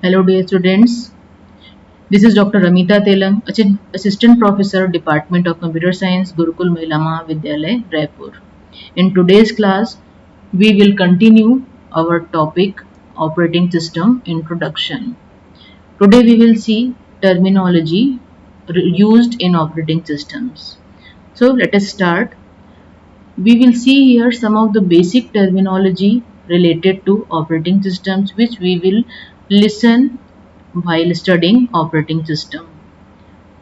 Hello dear students, this is Dr. Ramita Telang, Assistant Professor, Department of Computer Science, Gurukul Mahila Mahavidyalaya, Raipur. In today's class, we will continue our topic Operating System Introduction. Today we will see terminology used in operating systems. So let us start. We will see here some of the basic terminology related to operating systems which we will listen while studying operating system.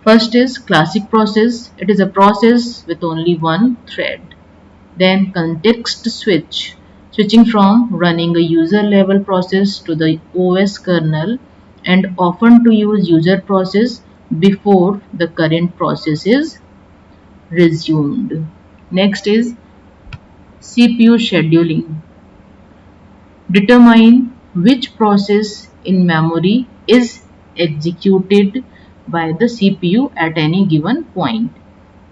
First is classic process. It is a process with only one thread. Then context switch, switching from running a user level process to the OS kernel and often to use user process before the current process is resumed. Next is CPU scheduling. Determine which process in memory is executed by the CPU at any given point.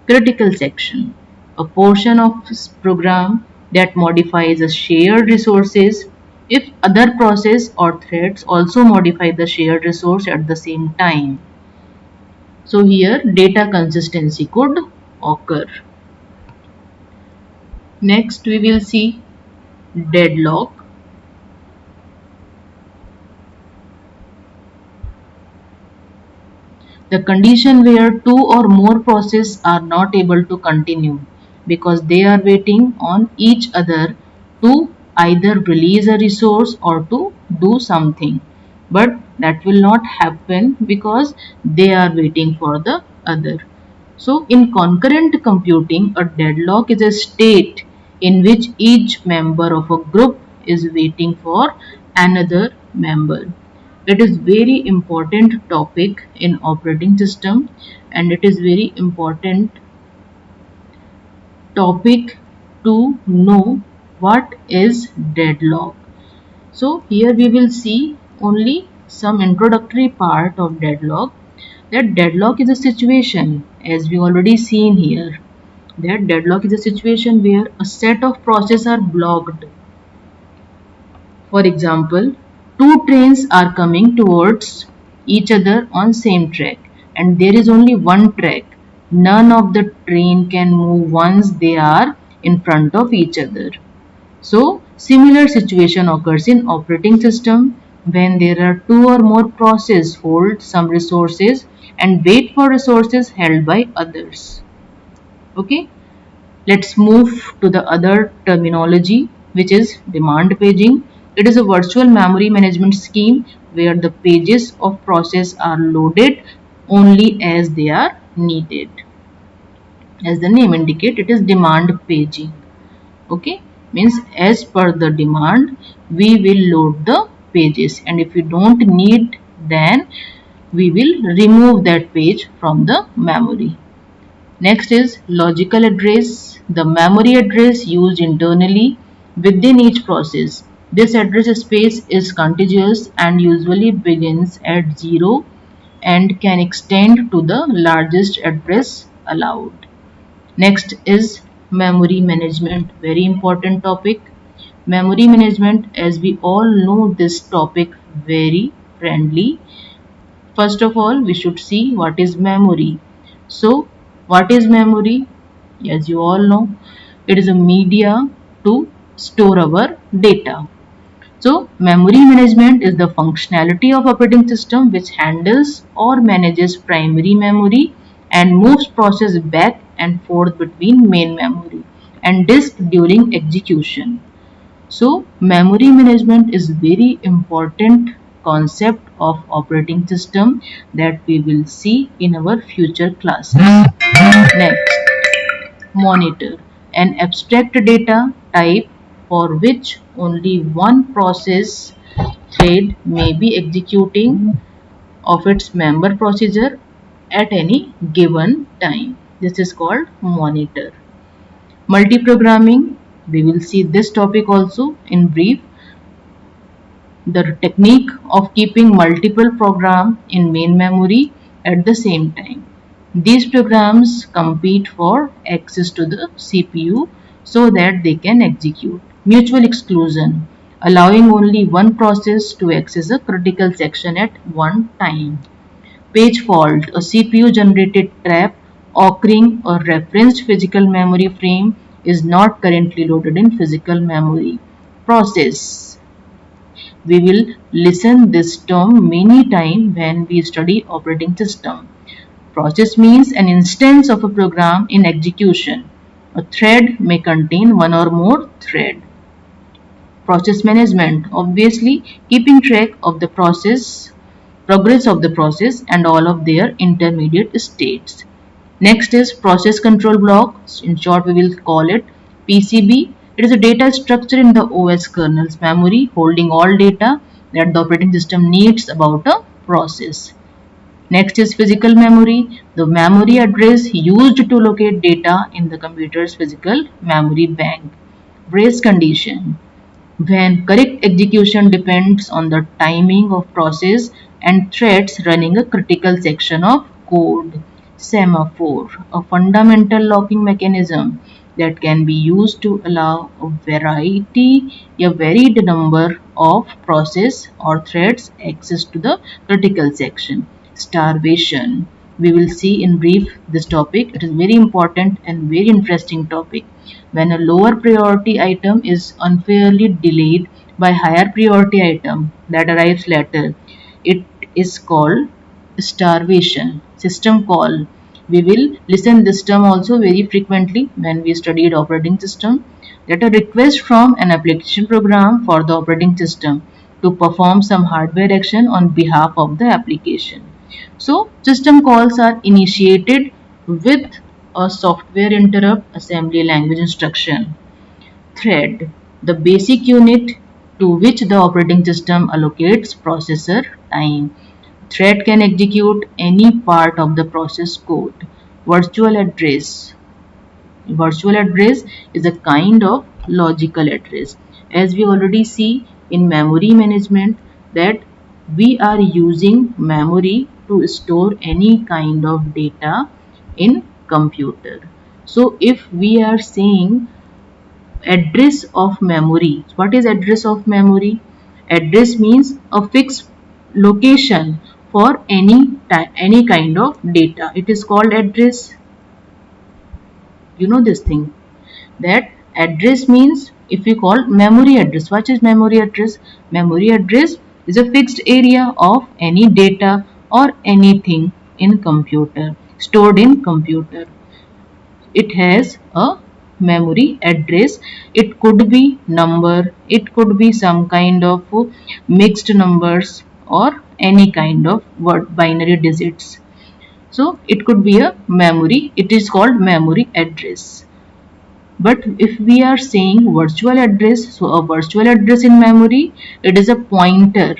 Critical section. A portion of this program that modifies a shared resources if other process or threads also modify the shared resource at the same time. So here data consistency could occur. Next we will see deadlock. The condition where two or more processes are not able to continue because they are waiting on each other to either release a resource or to do something. But that will not happen because they are waiting for the other. So in concurrent computing, a deadlock is a state in which each member of a group is waiting for another member. It is very important topic in operating system and it is very important topic to know what is deadlock. So here we will see only some introductory part of deadlock. That deadlock is a situation, as we already seen here, that deadlock is a situation where a set of processes are blocked. For example, two trains are coming towards each other on same track and there is only one track. None of the train can move once they are in front of each other. So similar situation occurs in operating system when there are two or more processes hold some resources and wait for resources held by others. Okay, let's move to the other terminology which is demand paging. It is a virtual memory management scheme where the pages of process are loaded only as they are needed. As the name indicates, it is demand paging. Okay, means as per the demand we will load the pages and if we don't need then we will remove that page from the memory. Next is logical address, the memory address used internally within each process. This address space is contiguous and usually begins at 0 and can extend to the largest address allowed. Next is memory management, very important topic. Memory management, as we all know this topic very friendly. First of all, we should see what is memory. So, what is memory? As you all know, it is a media to store our data. So, memory management is the functionality of operating system which handles or manages primary memory and moves process back and forth between main memory and disk during execution. So, memory management is very important concept of operating system that we will see in our future classes. Next, monitor, an abstract data type for which only one process thread may be executing of its member procedure at any given time. This is called monitor. Multiprogramming, we will see this topic also in brief. The technique of keeping multiple programs in main memory at the same time. These programs compete for access to the CPU so that they can execute. Mutual exclusion. allowing only one process to access a critical section at one time. Page fault, a CPU generated trap occurring or referenced physical memory frame is not currently loaded in physical memory. Process. We will listen this term many times when we study operating system. Process means an instance of a program in execution. A thread may contain one or more thread. Process management, obviously keeping track of the progress of the process and all of their intermediate states. Next is process control block. In short, we will call it PCB. It is a data structure in the OS kernel's memory holding all data that the operating system needs about a process. Next is physical memory, the memory address used to locate data in the computer's physical memory bank. Race condition, when correct execution depends on the timing of process and threads running a critical section of code. Semaphore, a fundamental locking mechanism that can be used to allow a varied number of process or threads access to the critical section. Starvation. We will see in brief this topic. It is very important and very interesting topic. When a lower priority item is unfairly delayed by higher priority item that arrives later, it is called starvation. System call. We will listen this term also very frequently when we studied operating system, that a request from an application program for the operating system to perform some hardware action on behalf of the application. So system calls are initiated with a software interrupt assembly language instruction. Thread, the basic unit to which the operating system allocates processor time. Thread can execute any part of the process code. Virtual address. Virtual address is a kind of logical address. As we already see in memory management that we are using memory to store any kind of data in computer. So if we are saying address of memory, what is address of memory? Address means a fixed location for any kind of data. It is called address. You know this thing, that address means, if we call memory address, what is memory address? Memory address is a fixed area of any data or anything in computer, stored in computer. It has a memory address. It could be number, it could be some kind of mixed numbers or any kind of word binary digits. So it could be a memory, it is called memory address. But if we are saying virtual address, so a virtual address in memory, it is a pointer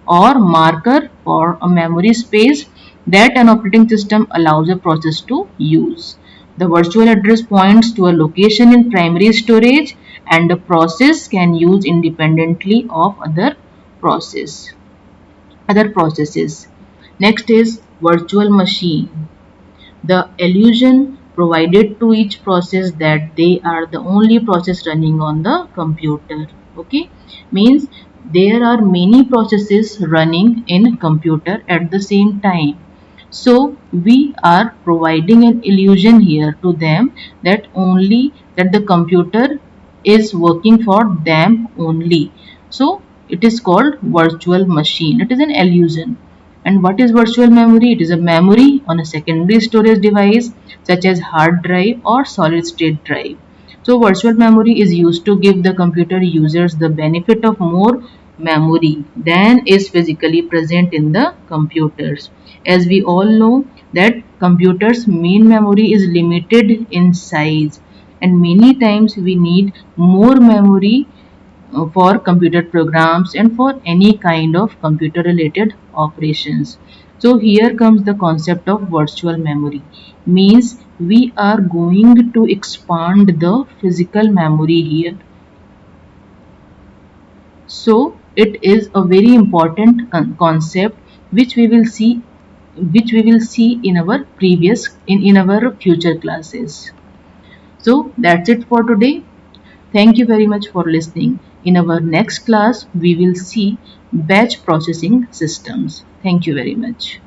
or marker for a memory space that an operating system allows a process to use. The virtual address points to a location in primary storage and the process can use independently of other processes. Next is virtual machine, the illusion provided to each process that they are the only process running on the computer. Okay, means there are many processes running in computer at the same time. So we are providing an illusion here to them that only that the computer is working for them only. So it is called virtual machine. It is an illusion. And what is virtual memory? It is a memory on a secondary storage device such as hard drive or solid state drive. So virtual memory is used to give the computer users the benefit of more memory than is physically present in the computers. As we all know that computers main memory is limited in size and many times we need more memory for computer programs and for any kind of computer related operations. So here comes the concept of virtual memory, means we are going to expand the physical memory here. So it is a very important concept which we will see in our in our future classes. So that's it for today. Thank you very much for listening. In our next class, we will see batch processing systems. Thank you very much.